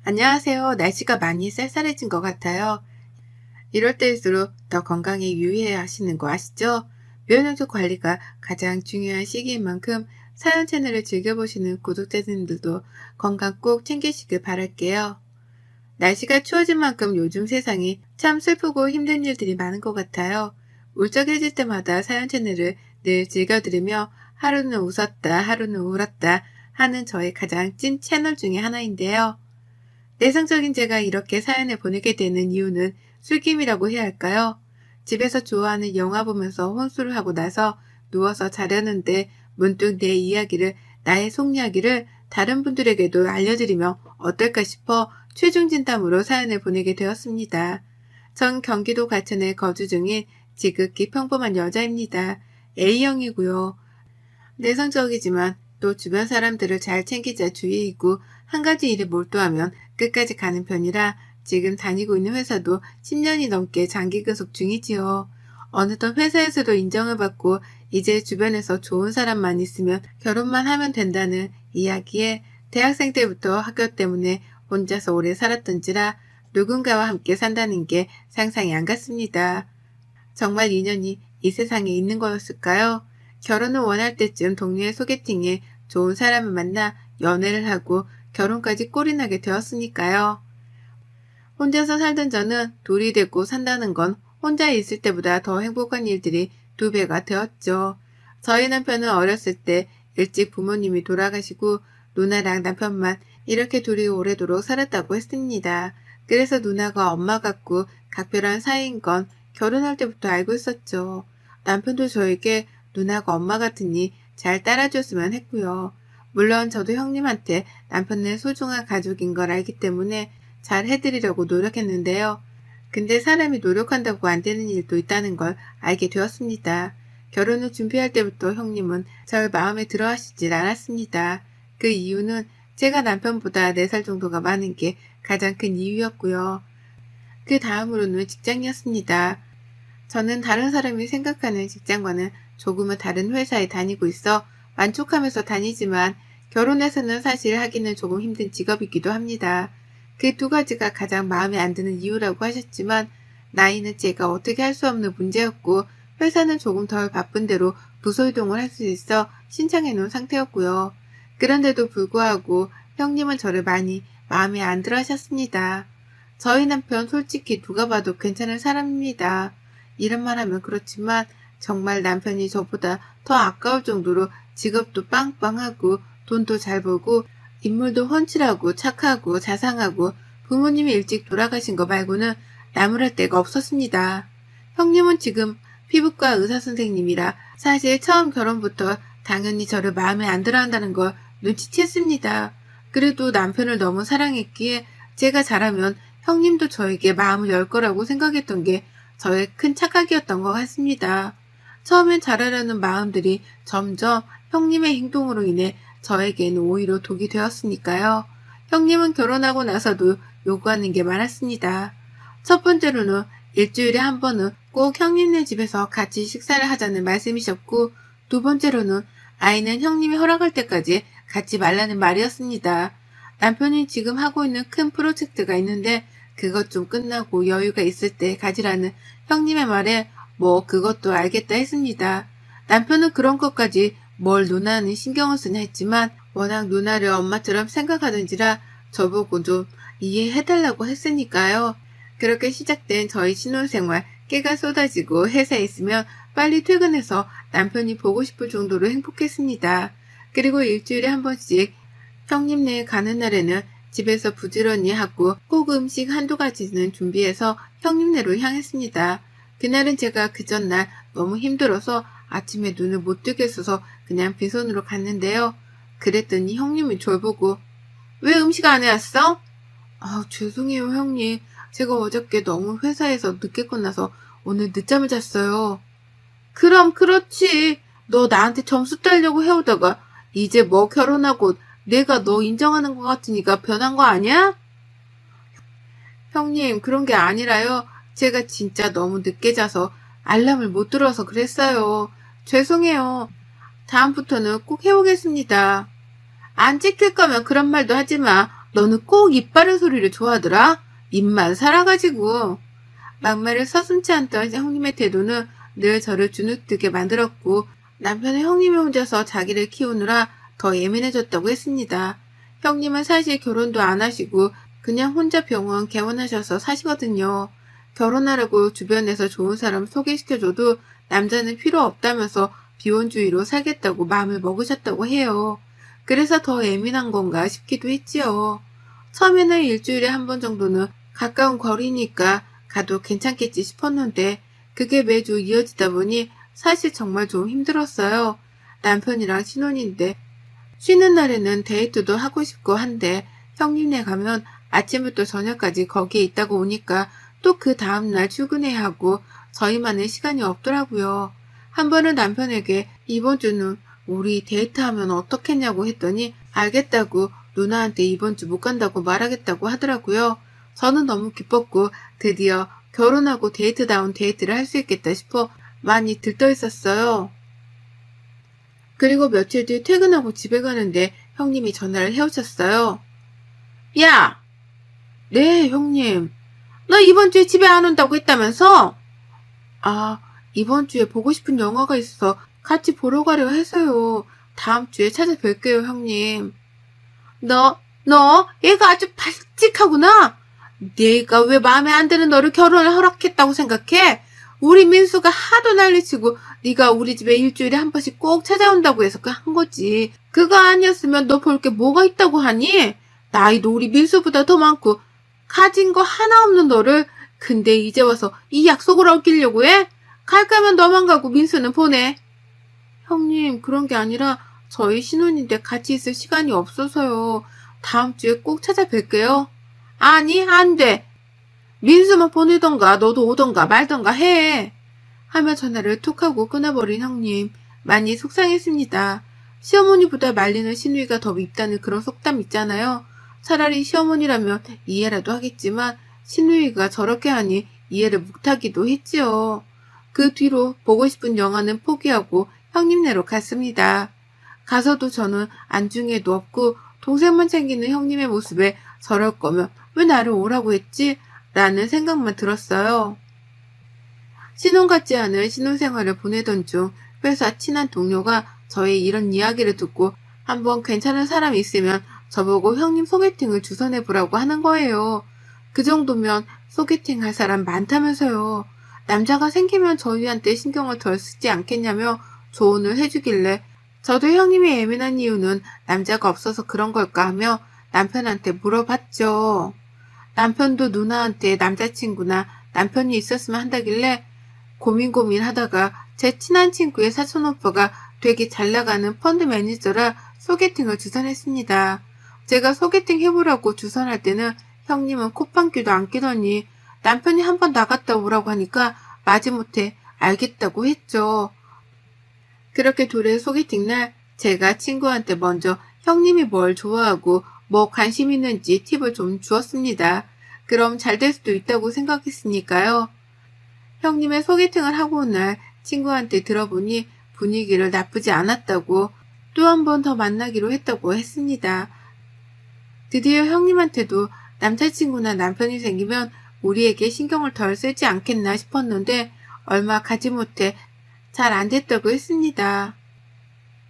안녕하세요. 날씨가 많이 쌀쌀해진 것 같아요. 이럴 때일수록 더 건강에 유의해야 하시는 거 아시죠? 면역력 관리가 가장 중요한 시기인 만큼 사연 채널을 즐겨보시는 구독자님들도 건강 꼭 챙기시길 바랄게요. 날씨가 추워진 만큼 요즘 세상이 참 슬프고 힘든 일들이 많은 것 같아요. 울적해질 때마다 사연 채널을 늘 즐겨들으며 하루는 웃었다, 하루는 울었다 하는 저의 가장 찐 채널 중에 하나인데요. 내성적인 제가 이렇게 사연을 보내게 되는 이유는 술김이라고 해야 할까요? 집에서 좋아하는 영화 보면서 혼술을 하고 나서 누워서 자려는데 문득 내 이야기를, 나의 속 이야기를 다른 분들에게도 알려드리면 어떨까 싶어 최종 진담으로 사연을 보내게 되었습니다. 전 경기도 과천에 거주 중인 지극히 평범한 여자입니다. A형이고요. 내성적이지만 또 주변 사람들을 잘 챙기자 주의이고 한 가지 일에 몰두하면 끝까지 가는 편이라 지금 다니고 있는 회사도 10년이 넘게 장기 근속 중이지요. 어느덧 회사에서도 인정을 받고 이제 주변에서 좋은 사람만 있으면 결혼만 하면 된다는 이야기에 대학생 때부터 학교 때문에 혼자서 오래 살았던지라 누군가와 함께 산다는 게 상상이 안 갔습니다. 정말 인연이 이 세상에 있는 거였을까요? 결혼을 원할 때쯤 동료의 소개팅에 좋은 사람을 만나 연애를 하고 결혼까지 꼴이 나게 되었으니까요. 혼자서 살던 저는 둘이 되고 산다는 건 혼자 있을 때보다 더 행복한 일들이 2배가 되었죠. 저희 남편은 어렸을 때 일찍 부모님이 돌아가시고 누나랑 남편만 이렇게 둘이 오래도록 살았다고 했습니다. 그래서 누나가 엄마 같고 각별한 사이인 건 결혼할 때부터 알고 있었죠. 남편도 저에게 누나가 엄마 같으니 잘 따라줬으면 했고요. 물론 저도 형님한테 남편은 소중한 가족인 걸 알기 때문에 잘 해드리려고 노력했는데요. 근데 사람이 노력한다고 안 되는 일도 있다는 걸 알게 되었습니다. 결혼을 준비할 때부터 형님은 절 마음에 들어 하시질 않았습니다. 그 이유는 제가 남편보다 4살 정도가 많은 게 가장 큰 이유였고요. 그 다음으로는 직장이었습니다. 저는 다른 사람이 생각하는 직장과는 조금은 다른 회사에 다니고 있어 만족하면서 다니지만 결혼해서는 사실 하기는 조금 힘든 직업이기도 합니다. 그 2가지가 가장 마음에 안 드는 이유라고 하셨지만 나이는 제가 어떻게 할 수 없는 문제였고 회사는 조금 덜 바쁜 대로 부서 이동을 할 수 있어 신청해 놓은 상태였고요. 그런데도 불구하고 형님은 저를 많이 마음에 안 들어 하셨습니다. 저희 남편 솔직히 누가 봐도 괜찮은 사람입니다. 이런 말 하면 그렇지만 정말 남편이 저보다 더 아까울 정도로 직업도 빵빵하고 돈도 잘 벌고 인물도 훤칠하고 착하고 자상하고 부모님이 일찍 돌아가신 거 말고는 나무랄 데가 없었습니다. 형님은 지금 피부과 의사선생님이라 사실 처음 결혼부터 당연히 저를 마음에 안 들어 한다는 걸 눈치챘습니다. 그래도 남편을 너무 사랑했기에 제가 잘하면 형님도 저에게 마음을 열 거라고 생각했던 게 저의 큰 착각이었던 것 같습니다. 처음엔 잘하려는 마음들이 점점 형님의 행동으로 인해 저에게는 오히려 독이 되었으니까요. 형님은 결혼하고 나서도 요구하는 게 많았습니다. 첫 번째로는 일주일에 한 번은 꼭 형님네 집에서 같이 식사를 하자는 말씀이셨고, 2번째로는 아이는 형님이 허락할 때까지 갖지 말라는 말이었습니다. 남편이 지금 하고 있는 큰 프로젝트가 있는데 그것 좀 끝나고 여유가 있을 때 가지라는 형님의 말에 뭐 그것도 알겠다 했습니다. 남편은 그런 것까지 뭘 누나는 신경을 쓰냐 했지만 워낙 누나를 엄마처럼 생각하던지라 저보고 좀 이해해달라고 했으니까요. 그렇게 시작된 저희 신혼생활, 깨가 쏟아지고 회사에 있으면 빨리 퇴근해서 남편이 보고 싶을 정도로 행복했습니다. 그리고 일주일에 한 번씩 형님네 가는 날에는 집에서 부지런히 하고 꼭 음식 1-2가지는 준비해서 형님네로 향했습니다. 그날은 제가 그 전날 너무 힘들어서 아침에 눈을 못 뜨겠어서 그냥 빈손으로 갔는데요. 그랬더니 형님이 절 보고 왜 음식 안 해왔어? 죄송해요 형님. 제가 어저께 너무 회사에서 늦게 끝나서 오늘 늦잠을 잤어요. 그럼 그렇지. 너 나한테 점수 따려고 해오다가 이제 뭐 결혼하고 내가 너 인정하는 것 같으니까 변한 거 아니야? 형님 그런 게 아니라요. 제가 진짜 너무 늦게 자서 알람을 못 들어서 그랬어요. 죄송해요. 다음부터는 꼭 해오겠습니다. 안 지킬 거면 그런 말도 하지 마. 너는 꼭 입 바른 소리를 좋아하더라. 입만 살아가지고. 막말을 서슴지 않던 형님의 태도는 늘 저를 주눅들게 만들었고 남편은 형님이 혼자서 자기를 키우느라 더 예민해졌다고 했습니다. 형님은 사실 결혼도 안 하시고 그냥 혼자 병원 개원하셔서 사시거든요. 결혼하라고 주변에서 좋은 사람 소개시켜줘도 남자는 필요 없다면서 비혼주의로 살겠다고 마음을 먹으셨다고 해요. 그래서 더 예민한 건가 싶기도 했지요. 처음에는 일주일에 한 번 정도는 가까운 거리니까 가도 괜찮겠지 싶었는데 그게 매주 이어지다 보니 사실 정말 좀 힘들었어요. 남편이랑 신혼인데 쉬는 날에는 데이트도 하고 싶고 한데 형님네 가면 아침부터 저녁까지 거기에 있다고 오니까 또 그 다음날 출근해야 하고 저희만의 시간이 없더라고요. 한 번은 남편에게 이번 주는 우리 데이트하면 어떻겠냐고 했더니 알겠다고 누나한테 이번 주 못 간다고 말하겠다고 하더라고요. 저는 너무 기뻤고 드디어 결혼하고 데이트다운 데이트를 할 수 있겠다 싶어 많이 들떠 있었어요. 그리고 며칠 뒤 퇴근하고 집에 가는데 형님이 전화를 해오셨어요. 야! 네, 형님. 너 이번 주에 집에 안 온다고 했다면서? 아, 이번 주에 보고 싶은 영화가 있어서 같이 보러 가려 해서요. 다음 주에 찾아뵐게요, 형님. 얘가 아주 발칙하구나. 내가 왜 마음에 안 드는 너를 결혼을 허락했다고 생각해? 우리 민수가 하도 난리치고 네가 우리 집에 일주일에 한 번씩 꼭 찾아온다고 해서 한 거지. 그거 아니었으면 너 볼 게 뭐가 있다고 하니? 나이도 우리 민수보다 더 많고 가진 거 하나 없는 너를 근데 이제 와서 이 약속을 어기려고 해? 갈 거면 너만 가고 민수는 보내. 형님, 그런 게 아니라 저희 신혼인데 같이 있을 시간이 없어서요. 다음 주에 꼭 찾아뵐게요. 아니, 안 돼. 민수만 보내던가 너도 오던가 말던가 해. 하며 전화를 툭 하고 끊어버린 형님. 많이 속상했습니다. 시어머니보다 말리는 시누이가 더 밉다는 그런 속담 있잖아요. 차라리 시어머니라면 이해라도 하겠지만 시누이가 저렇게 하니 이해를 못하기도 했지요. 그 뒤로 보고 싶은 영화는 포기하고 형님네로 갔습니다. 가서도 저는 안중에도 없고 동생만 챙기는 형님의 모습에 저럴 거면 왜 나를 오라고 했지? 라는 생각만 들었어요. 신혼 같지 않은 신혼생활을 보내던 중 회사 친한 동료가 저의 이런 이야기를 듣고 한번 괜찮은 사람이 있으면 저보고 형님 소개팅을 주선해보라고 하는 거예요. 그 정도면 소개팅 할 사람 많다면서요. 남자가 생기면 저희한테 신경을 덜 쓰지 않겠냐며 조언을 해주길래 저도 형님이 예민한 이유는 남자가 없어서 그런 걸까 하며 남편한테 물어봤죠. 남편도 누나한테 남자친구나 남편이 있었으면 한다길래 고민하다가 제 친한 친구의 사촌오빠가 되게 잘나가는 펀드 매니저라 소개팅을 주선했습니다. 제가 소개팅 해보라고 주선할 때는 형님은 콧방귀도 안 끼더니 남편이 한번 나갔다 오라고 하니까 마지못해 알겠다고 했죠. 그렇게 둘의 소개팅 날 제가 친구한테 먼저 형님이 뭘 좋아하고 뭐 관심 있는지 팁을 좀 주었습니다. 그럼 잘 될 수도 있다고 생각했으니까요. 형님의 소개팅을 하고 온 날 친구한테 들어보니 분위기를 나쁘지 않았다고 또 한 번 더 만나기로 했다고 했습니다. 드디어 형님한테도 남자친구나 남편이 생기면 우리에게 신경을 덜 쓰지 않겠나 싶었는데 얼마 가지 못해 잘 안 됐다고 했습니다.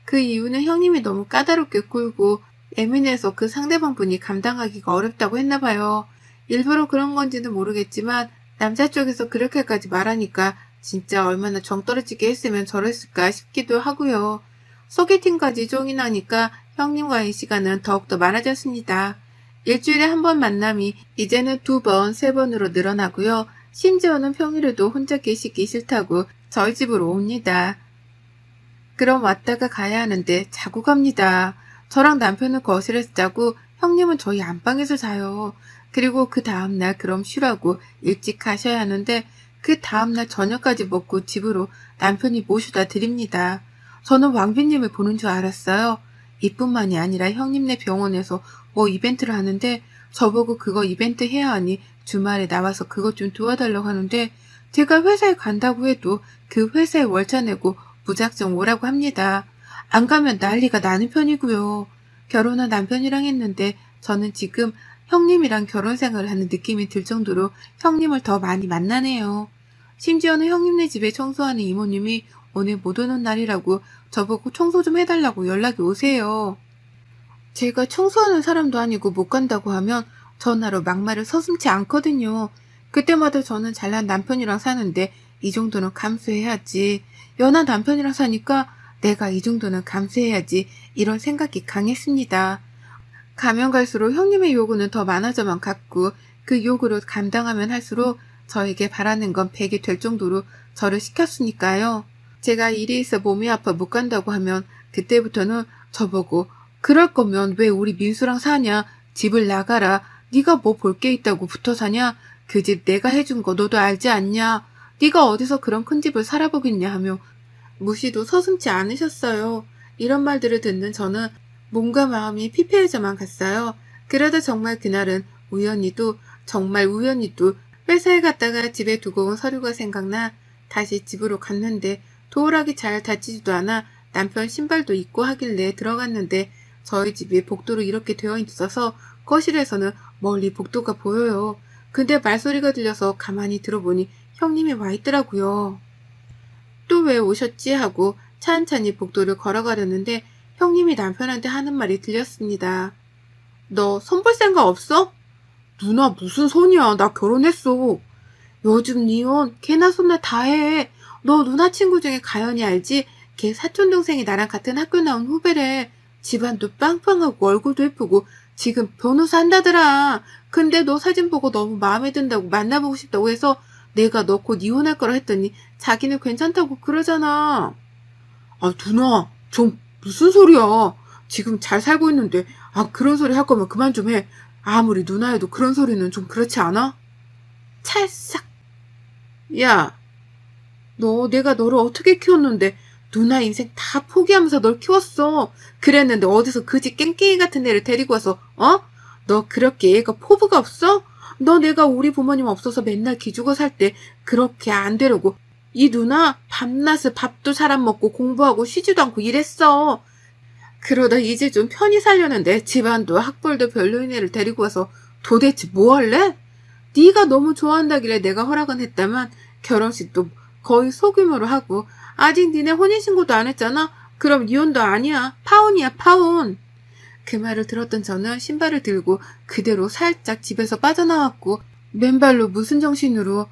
그 이유는 형님이 너무 까다롭게 굴고 예민해서 그 상대방 분이 감당하기가 어렵다고 했나 봐요. 일부러 그런 건지는 모르겠지만 남자 쪽에서 그렇게까지 말하니까 진짜 얼마나 정 떨어지게 했으면 저랬을까 싶기도 하고요. 소개팅까지 종이 나니까 형님과의 시간은 더욱더 많아졌습니다. 일주일에 한 번 만남이 이제는 2번, 3번으로 늘어나고요. 심지어는 평일에도 혼자 계시기 싫다고 저희 집으로 옵니다. 그럼 왔다가 가야 하는데 자고 갑니다. 저랑 남편은 거실에서 자고 형님은 저희 안방에서 자요. 그리고 그 다음날 그럼 쉬라고 일찍 가셔야 하는데 그 다음날 저녁까지 먹고 집으로 남편이 모셔다 드립니다. 저는 왕비님을 보는 줄 알았어요. 이뿐만이 아니라 형님네 병원에서 뭐 이벤트를 하는데 저보고 그거 이벤트 해야 하니 주말에 나와서 그것 좀 도와달라고 하는데 제가 회사에 간다고 해도 그 회사에 월차 내고 무작정 오라고 합니다. 안 가면 난리가 나는 편이고요. 결혼한 남편이랑 했는데 저는 지금 형님이랑 결혼 생활을 하는 느낌이 들 정도로 형님을 더 많이 만나네요. 심지어는 형님네 집에 청소하는 이모님이 오늘 못 오는 날이라고 저보고 청소 좀 해달라고 연락이 오세요. 제가 청소하는 사람도 아니고 못 간다고 하면 전화로 막말을 서슴지 않거든요. 그때마다 저는 잘난 남편이랑 사는데 이 정도는 감수해야지. 연한 남편이랑 사니까 내가 이 정도는 감수해야지. 이런 생각이 강했습니다. 가면 갈수록 형님의 요구는 더 많아져만 갔고 그 요구를 감당하면 할수록 저에게 바라는 건 100이 될 정도로 저를 시켰으니까요. 제가 일이 있어 몸이 아파 못 간다고 하면 그때부터는 저보고 그럴 거면 왜 우리 민수랑 사냐? 집을 나가라. 네가 뭐 볼 게 있다고 붙어 사냐? 그 집 내가 해준 거 너도 알지 않냐? 네가 어디서 그런 큰 집을 살아보겠냐 하며 무시도 서슴지 않으셨어요. 이런 말들을 듣는 저는 몸과 마음이 피폐해져만 갔어요. 그러다 정말 그날은 정말 우연히도 회사에 갔다가 집에 두고 온 서류가 생각나 다시 집으로 갔는데 도어락이 잘 닫히지도 않아 남편 신발도 입고 하길래 들어갔는데 저희 집이 복도로 이렇게 되어 있어서 거실에서는 멀리 복도가 보여요. 근데 말소리가 들려서 가만히 들어보니 형님이 와 있더라고요. 또 왜 오셨지 하고 찬찬히 복도를 걸어가려는데 형님이 남편한테 하는 말이 들렸습니다. 너 손 볼 생각 없어? 누나 무슨 손이야. 나 결혼했어. 요즘 니혼 걔나 손나 다 해. 너 누나 친구 중에 가연이 알지? 걔 사촌동생이 나랑 같은 학교 나온 후배래. 집안도 빵빵하고 얼굴도 예쁘고 지금 변호사 한다더라. 근데 너 사진 보고 너무 마음에 든다고 만나보고 싶다고 해서 내가 너 곧 이혼할 거라 했더니 자기는 괜찮다고 그러잖아. 아 누나 좀 무슨 소리야. 지금 잘 살고 있는데 그런 소리 할 거면 그만 좀 해. 아무리 누나여도 그런 소리는 좀 그렇지 않아? 찰싹. 야, 내가 너를 어떻게 키웠는데 누나 인생 다 포기하면서 널 키웠어. 그랬는데 어디서 그 집 깽깽이 같은 애를 데리고 와서 너 그렇게 애가 포부가 없어? 너 내가 우리 부모님 없어서 맨날 기죽어 살 때 그렇게 안 되려고 이 누나 밤낮을 밥도 잘 안 먹고 공부하고 쉬지도 않고 이랬어. 그러다 이제 좀 편히 살려는데 집안도 학벌도 별로인 애를 데리고 와서 도대체 뭐 할래? 네가 너무 좋아한다길래 내가 허락은 했다만 결혼식도 거의 소규모로 하고 아직 니네 혼인신고도 안 했잖아? 그럼 이혼도 아니야. 파혼이야 파혼. 그 말을 들었던 저는 신발을 들고 그대로 살짝 집에서 빠져나왔고 맨발로 무슨 정신으로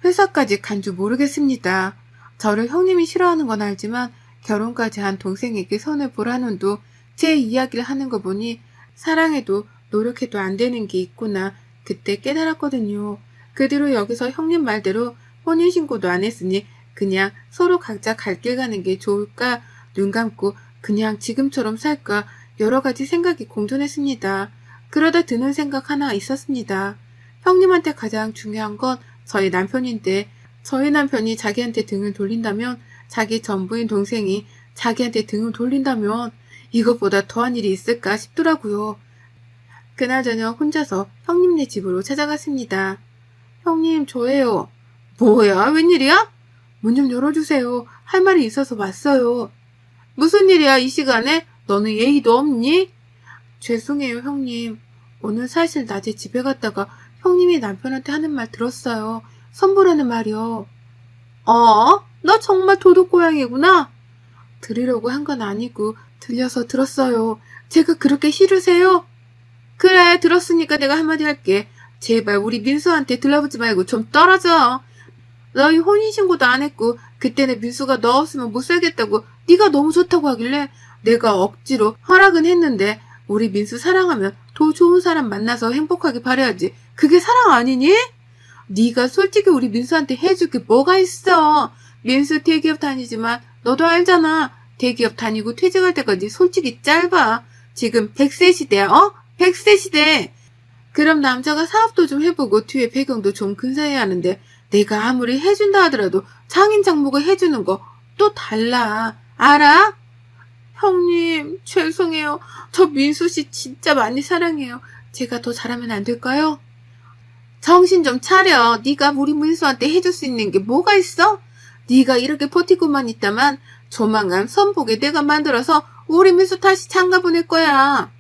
회사까지 간 줄 모르겠습니다. 저를 형님이 싫어하는 건 알지만 결혼까지 한 동생에게 손을 보라는도 제 이야기를 하는 거 보니 사랑해도 노력해도 안 되는 게 있구나 그때 깨달았거든요. 그 뒤로 여기서 형님 말대로 혼인신고도 안 했으니 그냥 서로 각자 갈 길 가는 게 좋을까 눈 감고 그냥 지금처럼 살까 여러 가지 생각이 공존했습니다. 그러다 드는 생각 하나 있었습니다. 형님한테 가장 중요한 건 저희 남편인데 저희 남편이 자기한테 등을 돌린다면 자기 전부인 동생이 자기한테 등을 돌린다면 이것보다 더한 일이 있을까 싶더라고요. 그날 저녁 혼자서 형님네 집으로 찾아갔습니다. 형님 저예요. 뭐야 웬일이야? 문 좀 열어주세요. 할 말이 있어서 왔어요. 무슨 일이야 이 시간에? 너는 예의도 없니? 죄송해요 형님. 오늘 사실 낮에 집에 갔다가 형님이 남편한테 하는 말 들었어요. 선보라는 말이요. 너 정말 도둑고양이구나. 들으려고 한 건 아니고 들려서 들었어요. 제가 그렇게 싫으세요? 그래 들었으니까 내가 한마디 할게. 제발 우리 민수한테 들러붙지 말고 좀 떨어져. 너희 혼인신고도 안 했고 그때는 민수가 너 없으면 못 살겠다고 네가 너무 좋다고 하길래 내가 억지로 허락은 했는데 우리 민수 사랑하면 더 좋은 사람 만나서 행복하게 바라야지. 그게 사랑 아니니? 네가 솔직히 우리 민수한테 해줄 게 뭐가 있어. 민수 대기업 다니지만 너도 알잖아. 대기업 다니고 퇴직할 때까지 솔직히 짧아. 지금 100세 시대야. 100세 시대. 그럼 남자가 사업도 좀 해보고 뒤에 배경도 좀 근사해야 하는데 내가 아무리 해준다 하더라도 장인 장모가 해주는 거 또 달라. 알아? 형님 죄송해요. 저 민수씨 진짜 많이 사랑해요. 제가 더 잘하면 안 될까요? 정신 좀 차려. 네가 우리 민수한테 해줄 수 있는 게 뭐가 있어? 네가 이렇게 버티고만 있다만 조만간 선보게 내가 만들어서 우리 민수 다시 장가 보낼 거야.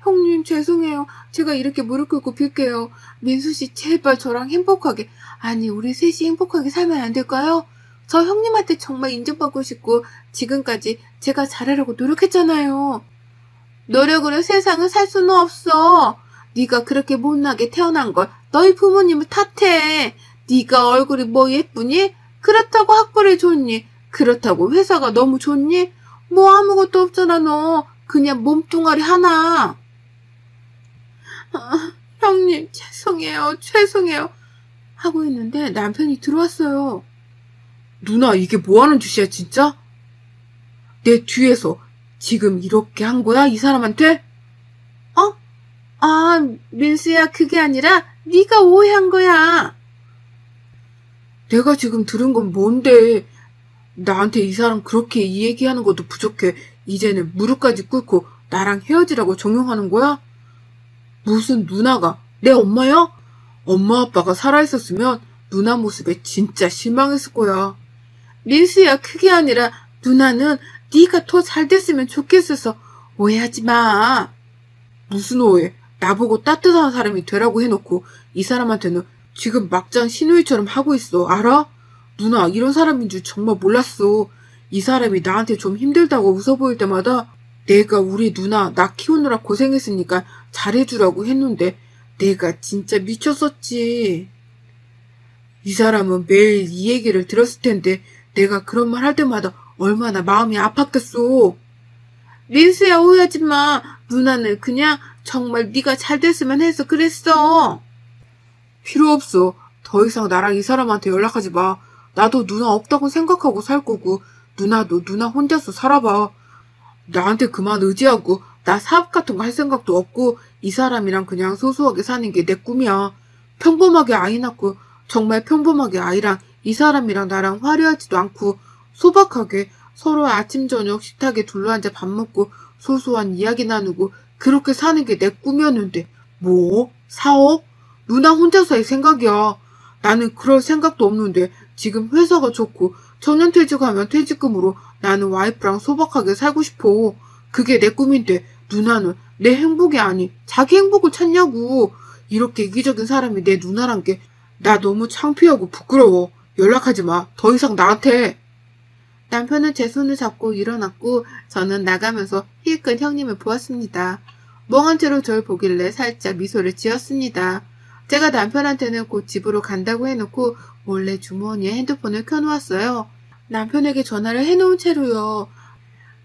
형님 죄송해요. 제가 이렇게 무릎 꿇고 빌게요. 민수 씨 제발 저랑 행복하게, 아니 우리 셋이 행복하게 살면 안 될까요? 저 형님한테 정말 인정받고 싶고 지금까지 제가 잘하려고 노력했잖아요. 노력으로 세상을 살 수는 없어. 네가 그렇게 못나게 태어난 걸 너희 부모님을 탓해. 네가 얼굴이 뭐 예쁘니? 그렇다고 학벌이 좋니? 그렇다고 회사가 너무 좋니? 뭐 아무것도 없잖아 너. 그냥 몸뚱아리 하나. 형님 죄송해요 하고 있는데 남편이 들어왔어요. 누나 이게 뭐하는 짓이야 진짜? 내 뒤에서 지금 이렇게 한 거야 이 사람한테? 민수야 그게 아니라 네가 오해한 거야. 내가 지금 들은 건 뭔데? 나한테 이 사람 그렇게 이 얘기하는 것도 부족해 이제는 무릎까지 꿇고 나랑 헤어지라고 종용하는 거야? 무슨 누나가 내 엄마야? 엄마 아빠가 살아있었으면 누나 모습에 진짜 실망했을 거야. 민수야 그게 아니라 누나는 네가 더 잘됐으면 좋겠어서 오해하지 마. 무슨 오해? 나보고 따뜻한 사람이 되라고 해놓고 이 사람한테는 지금 막장 신우이처럼 하고 있어. 알아? 누나 이런 사람인 줄 정말 몰랐어. 이 사람이 나한테 좀 힘들다고 웃어 보일 때마다 내가 우리 누나 나 키우느라 고생했으니까 잘해주라고 했는데 내가 진짜 미쳤었지. 이 사람은 매일 이 얘기를 들었을 텐데 내가 그런 말 할 때마다 얼마나 마음이 아팠겠어. 민수야 오해하지 마. 누나는 그냥 정말 네가 잘 됐으면 해서 그랬어. 필요 없어. 더 이상 나랑 이 사람한테 연락하지 마. 나도 누나 없다고 생각하고 살 거고 누나도 누나 혼자서 살아봐. 나한테 그만 의지하고 나 사업 같은 거 할 생각도 없고 이 사람이랑 그냥 소소하게 사는 게 내 꿈이야. 평범하게 아이 낳고 정말 평범하게 아이랑 이 사람이랑 나랑 화려하지도 않고 소박하게 서로 아침 저녁 식탁에 둘러앉아 밥 먹고 소소한 이야기 나누고 그렇게 사는 게 내 꿈이었는데 뭐? 사업? 누나 혼자서의 생각이야. 나는 그럴 생각도 없는데 지금 회사가 좋고 정년퇴직하면 퇴직금으로 나는 와이프랑 소박하게 살고 싶어. 그게 내 꿈인데 누나는 내 행복이 아니 자기 행복을 찾냐고. 이렇게 이기적인 사람이 내 누나란 게 나 너무 창피하고 부끄러워. 연락하지 마. 더 이상 나한테. 남편은 제 손을 잡고 일어났고 저는 나가면서 힐끗 형님을 보았습니다. 멍한 채로 저를 보길래 살짝 미소를 지었습니다. 제가 남편한테는 곧 집으로 간다고 해놓고 몰래 주머니에 핸드폰을 켜놓았어요. 남편에게 전화를 해놓은 채로요.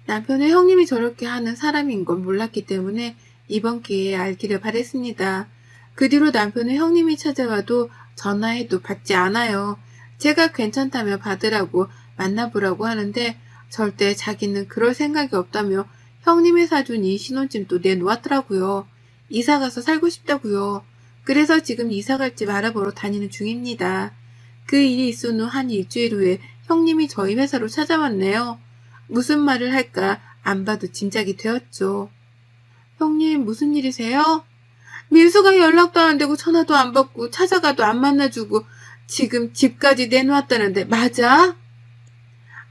남편은 형님이 저렇게 하는 사람인 건 몰랐기 때문에 이번 기회에 알기를 바랬습니다. 그 뒤로 남편은 형님이 찾아와도 전화해도 받지 않아요. 제가 괜찮다며 받으라고 만나보라고 하는데 절대 자기는 그럴 생각이 없다며 형님이 사준 이 신혼집도 내놓았더라고요. 이사가서 살고 싶다고요. 그래서 지금 이사갈 집 알아보러 다니는 중입니다. 그 일이 있은 후 한 일주일 후에 형님이 저희 회사로 찾아왔네요. 무슨 말을 할까 안 봐도 짐작이 되었죠. 형님 무슨 일이세요? 민수가 연락도 안 되고 전화도 안 받고 찾아가도 안 만나주고 지금 집까지 내놓았다는데 맞아?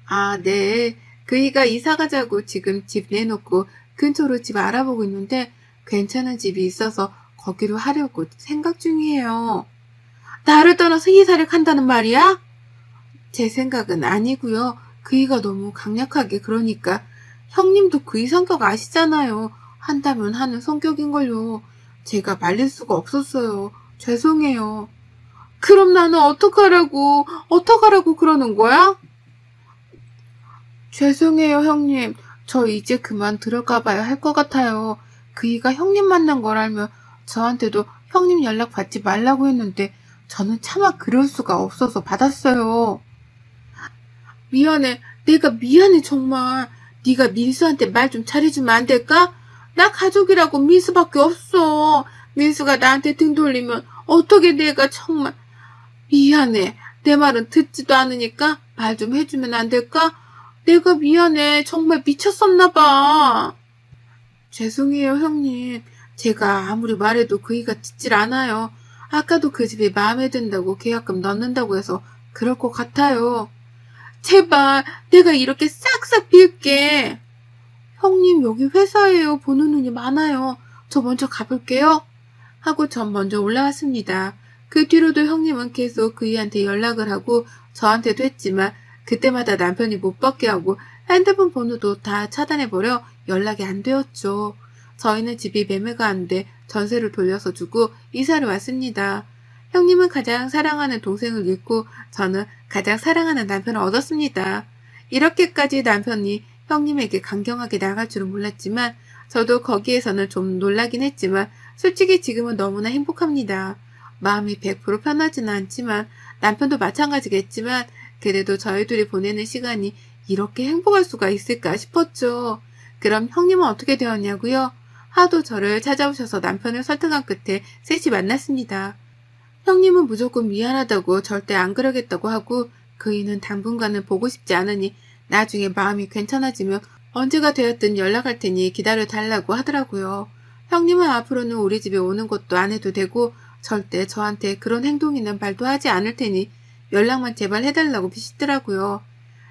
아, 네. 그이가 이사 가자고 지금 집 내놓고 근처로 집 알아보고 있는데 괜찮은 집이 있어서 거기로 하려고 생각 중이에요. 나를 떠나서 이사를 간다는 말이야? 제 생각은 아니고요. 그이가 너무 강력하게 그러니까 형님도 그이 성격 아시잖아요. 한다면 하는 성격인걸요. 제가 말릴 수가 없었어요. 죄송해요. 그럼 나는 어떡하라고 그러는 거야? 죄송해요, 형님. 저 이제 그만 들어가봐야 할 것 같아요. 그이가 형님 만난 걸 알면 저한테도 형님 연락 받지 말라고 했는데 저는 차마 그럴 수가 없어서 받았어요. 미안해. 내가 미안해 정말. 네가 민수한테 말 좀 잘해주면 안 될까? 나 가족이라고 민수밖에 없어. 민수가 나한테 등 돌리면 어떻게 내가 정말. 미안해. 내 말은 듣지도 않으니까 말 좀 해주면 안 될까? 내가 미안해. 정말 미쳤었나 봐. 죄송해요, 형님. 제가 아무리 말해도 그이가 듣질 않아요. 아까도 그 집이 마음에 든다고 계약금 넣는다고 해서 그럴 것 같아요. 제발 내가 이렇게 싹싹 빌게. 형님 여기 회사예요. 보는 눈이 많아요. 저 먼저 가볼게요. 하고 전 먼저 올라왔습니다. 그 뒤로도 형님은 계속 그이한테 연락을 하고 저한테도 했지만 그때마다 남편이 못 받게 하고 핸드폰 번호도 다 차단해버려 연락이 안 되었죠. 저희는 집이 매매가 안 돼 전세를 돌려서 주고 이사를 왔습니다. 형님은 가장 사랑하는 동생을 잃고 저는 가장 사랑하는 남편을 얻었습니다. 이렇게까지 남편이 형님에게 강경하게 나갈 줄은 몰랐지만 저도 거기에서는 좀 놀라긴 했지만 솔직히 지금은 너무나 행복합니다. 마음이 100% 편하지는 않지만 남편도 마찬가지겠지만 그래도 저희 둘이 보내는 시간이 이렇게 행복할 수가 있을까 싶었죠. 그럼 형님은 어떻게 되었냐고요? 하도 저를 찾아오셔서 남편을 설득한 끝에 셋이 만났습니다. 형님은 무조건 미안하다고 절대 안 그러겠다고 하고 그이는 당분간은 보고 싶지 않으니 나중에 마음이 괜찮아지면 언제가 되었든 연락할 테니 기다려달라고 하더라고요. 형님은 앞으로는 우리 집에 오는 것도 안 해도 되고 절대 저한테 그런 행동이나 말도 하지 않을 테니 연락만 제발 해달라고 비시더라고요.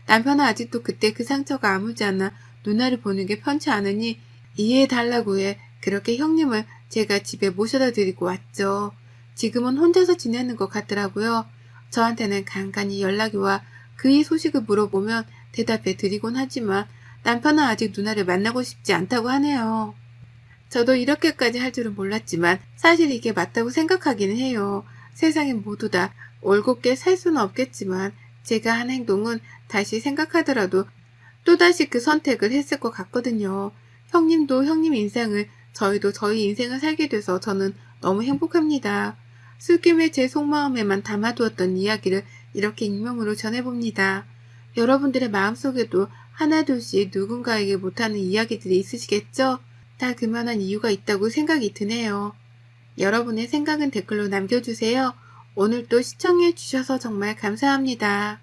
남편은 아직도 그때 그 상처가 아물지 않아 누나를 보는 게 편치 않으니 이해해달라고 해 그렇게 형님을 제가 집에 모셔다 드리고 왔죠. 지금은 혼자서 지내는 것 같더라고요. 저한테는 간간히 연락이 와 그의 소식을 물어보면 대답해 드리곤 하지만 남편은 아직 누나를 만나고 싶지 않다고 하네요. 저도 이렇게까지 할 줄은 몰랐지만 사실 이게 맞다고 생각하기는 해요. 세상에 모두 다 올곧게 살 수는 없겠지만 제가 한 행동은 다시 생각하더라도 또다시 그 선택을 했을 것 같거든요. 형님도 형님 인생을 저희도 저희 인생을 살게 돼서 저는 너무 행복합니다. 술김에 제 속마음에만 담아두었던 이야기를 이렇게 익명으로 전해봅니다. 여러분들의 마음속에도 하나둘씩 누군가에게 못하는 이야기들이 있으시겠죠? 다 그만한 이유가 있다고 생각이 드네요. 여러분의 생각은 댓글로 남겨주세요. 오늘도 시청해주셔서 정말 감사합니다.